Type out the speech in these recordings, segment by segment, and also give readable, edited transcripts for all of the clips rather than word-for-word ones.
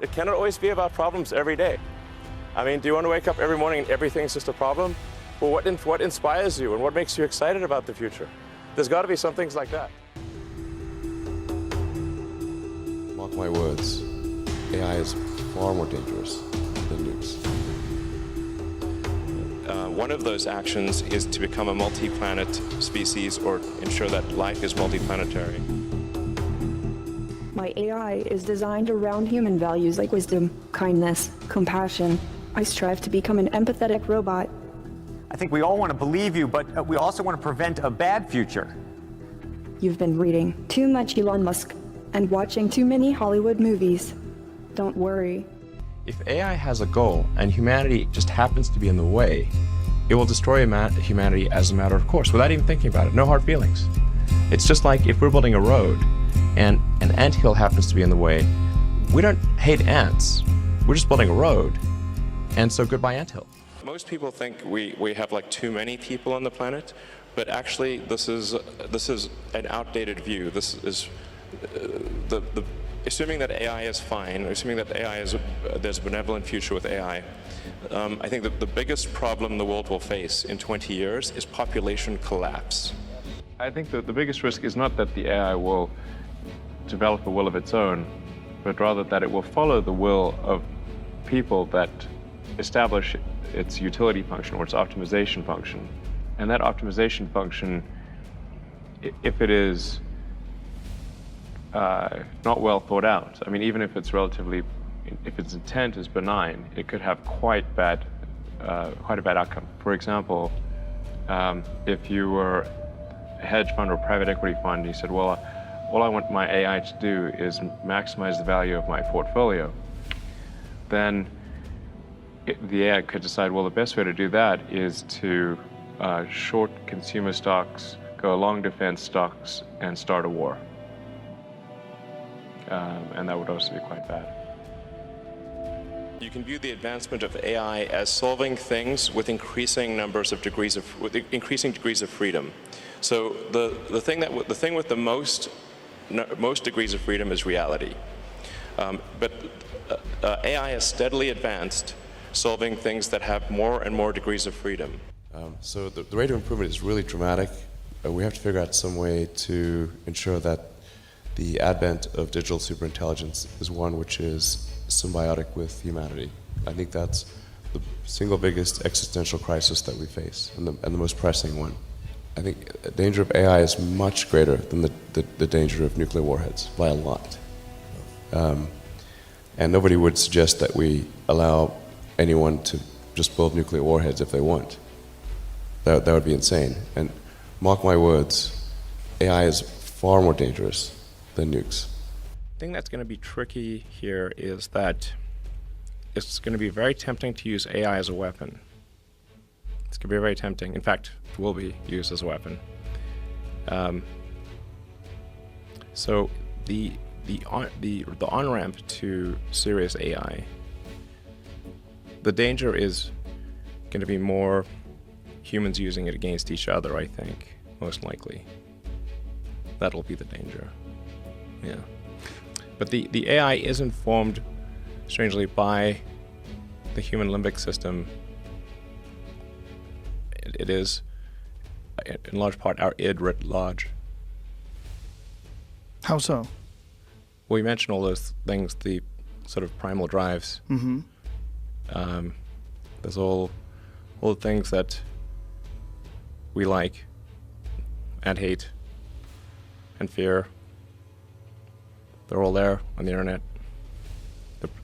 It cannot always be about problems every day. I mean, do you want to wake up every morning and everything's just a problem? Well, what inspires you and what makes you excited about the future? There's got to be some things like that. Mark my words, AI is far more dangerous than nukes. One of those actions is to become a multi-planet species or ensure that life is multi-planetary. My AI is designed around human values like wisdom, kindness, compassion. I strive to become an empathetic robot. I think we all want to believe you, but we also want to prevent a bad future. You've been reading too much Elon Musk and watching too many Hollywood movies. Don't worry. If AI has a goal and humanity just happens to be in the way, it will destroy humanity as a matter of course, without even thinking about it. No hard feelings. It's just like if we're building a road and an anthill happens to be in the way, we don't hate ants. We're just building a road. And so goodbye anthill. Most people think we have like too many people on the planet, but actually this is an outdated view. This is assuming that AI is fine, assuming that there's a benevolent future with AI. I think that the biggest problem the world will face in 20 years is population collapse. I think that the biggest risk is not that the AI will develop a will of its own, but rather that it will follow the will of people that establish its utility function or its optimization function. And that optimization function, if it is not well thought out, I mean, even if it's if its intent is benign, it could have quite a bad outcome. For example, if you were a hedge fund or private equity fund, you said, well, all I want my AI to do is maximize the value of my portfolio, then the AI could decide, well, the best way to do that is to short consumer stocks, go long defense stocks, and start a war. And that would also be quite bad. You can view the advancement of AI as solving things with increasing degrees of freedom. So the thing with the most degrees of freedom is reality. But AI has steadily advanced, solving things that have more and more degrees of freedom. So the rate of improvement is really dramatic. We have to figure out some way to ensure that the advent of digital superintelligence is one which is symbiotic with humanity. I think that's the single biggest existential crisis that we face, and the most pressing one. I think the danger of AI is much greater than the danger of nuclear warheads, by a lot. And nobody would suggest that we allow anyone to just build nuclear warheads if they want. That would be insane. And mark my words, AI is far more dangerous than nukes. The thing that's going to be tricky here is that it's going to be very tempting to use AI as a weapon. It's going to be very tempting. In fact, it will be used as a weapon. So the on-ramp to serious AI, the danger is going to be more humans using it against each other, I think, most likely. That'll be the danger. Yeah. But the AI is informed, strangely, by the human limbic system. It is, in large part, our id writ large. How so? Well, you mentioned all those things, the sort of primal drives. Mm-hmm. There's all the things that we like and hate and fear. They're all there on the internet.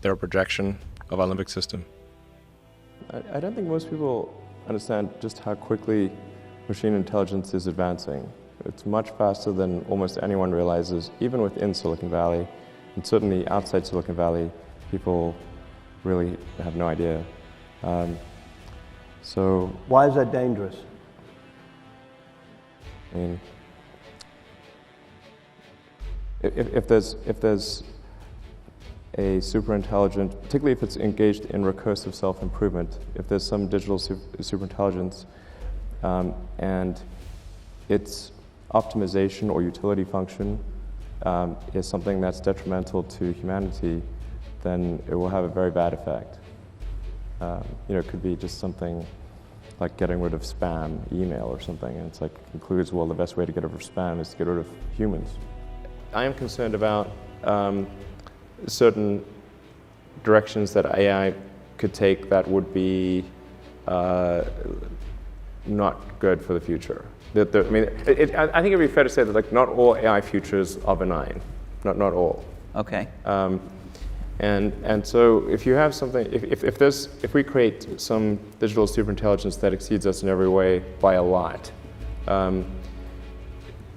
They're a projection of our limbic system. I don't think most people understand just how quickly machine intelligence is advancing. It's much faster than almost anyone realizes, even within Silicon Valley, and certainly outside Silicon Valley, people really have no idea. So why is that dangerous? I mean, if there's a superintelligent, particularly if it's engaged in recursive self-improvement, if there's some digital superintelligence and its optimization or utility function is something that's detrimental to humanity, then it will have a very bad effect. It could be just something like getting rid of spam email or something, and it's like concludes, well, the best way to get rid of spam is to get rid of humans. I am concerned about certain directions that AI could take that would be not good for the future. I think it'd be fair to say that like not all AI futures are benign, not all. Okay. And so if you have something, if we create some digital superintelligence that exceeds us in every way by a lot,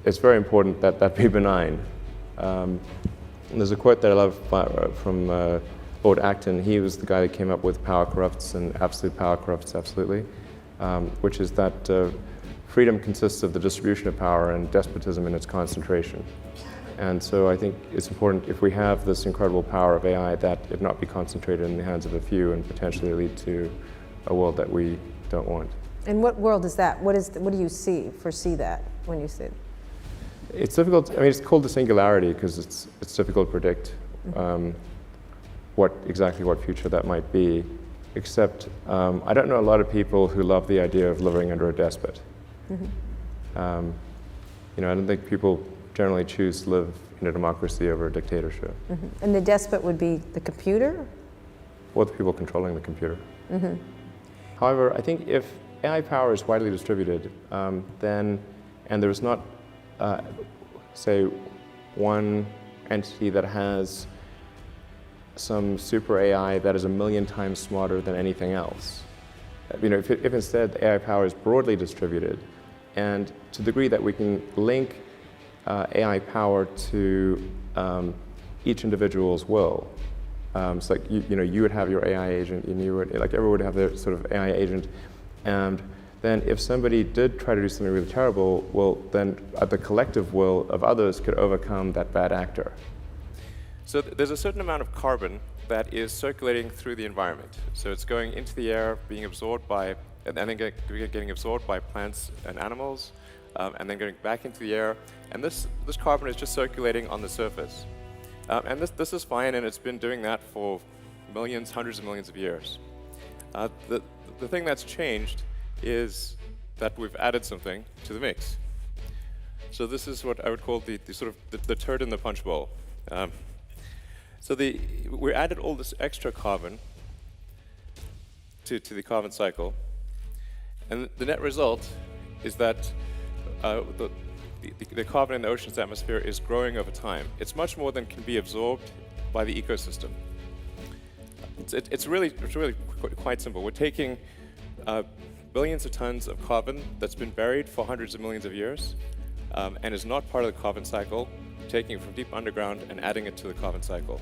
it's very important that that be benign. There's a quote that I love from Lord Acton. He was the guy that came up with power corrupts and absolute power corrupts absolutely, which is that freedom consists of the distribution of power and despotism in its concentration. And so I think it's important, if we have this incredible power of AI, that it not be concentrated in the hands of a few and potentially lead to a world that we don't want. And what world is that? What do you foresee that when you see it? It's difficult. I mean, it's called the singularity because it's difficult to predict exactly what future that might be. Except I don't know a lot of people who love the idea of living under a despot. I don't think people generally choose to live in a democracy over a dictatorship. And the despot would be the computer? Or the people controlling the computer. However, I think if AI power is widely distributed, and there's not, say, one entity that has some super AI that is 1,000,000 times smarter than anything else. If instead AI power is broadly distributed, and to the degree that we can link AI power to each individual's will. So like you would have your AI agent, and you would, like everyone would have their sort of AI agent, and then if somebody did try to do something really terrible, well, then the collective will of others could overcome that bad actor. So there's a certain amount of carbon that is circulating through the environment. So it's going into the air, being absorbed by, and then getting absorbed by plants and animals, and then going back into the air. And this carbon is just circulating on the surface. And this is fine, and it's been doing that for millions, hundreds of millions of years. The thing that's changed is that we've added something to the mix. So this is what I would call the sort of the turd in the punch bowl. So we added all this extra carbon to the carbon cycle, and the net result is that the carbon in the ocean's atmosphere is growing over time. It's much more than can be absorbed by the ecosystem. It's really quite simple. We're taking billions of tons of carbon that's been buried for hundreds of millions of years and is not part of the carbon cycle, taking it from deep underground and adding it to the carbon cycle.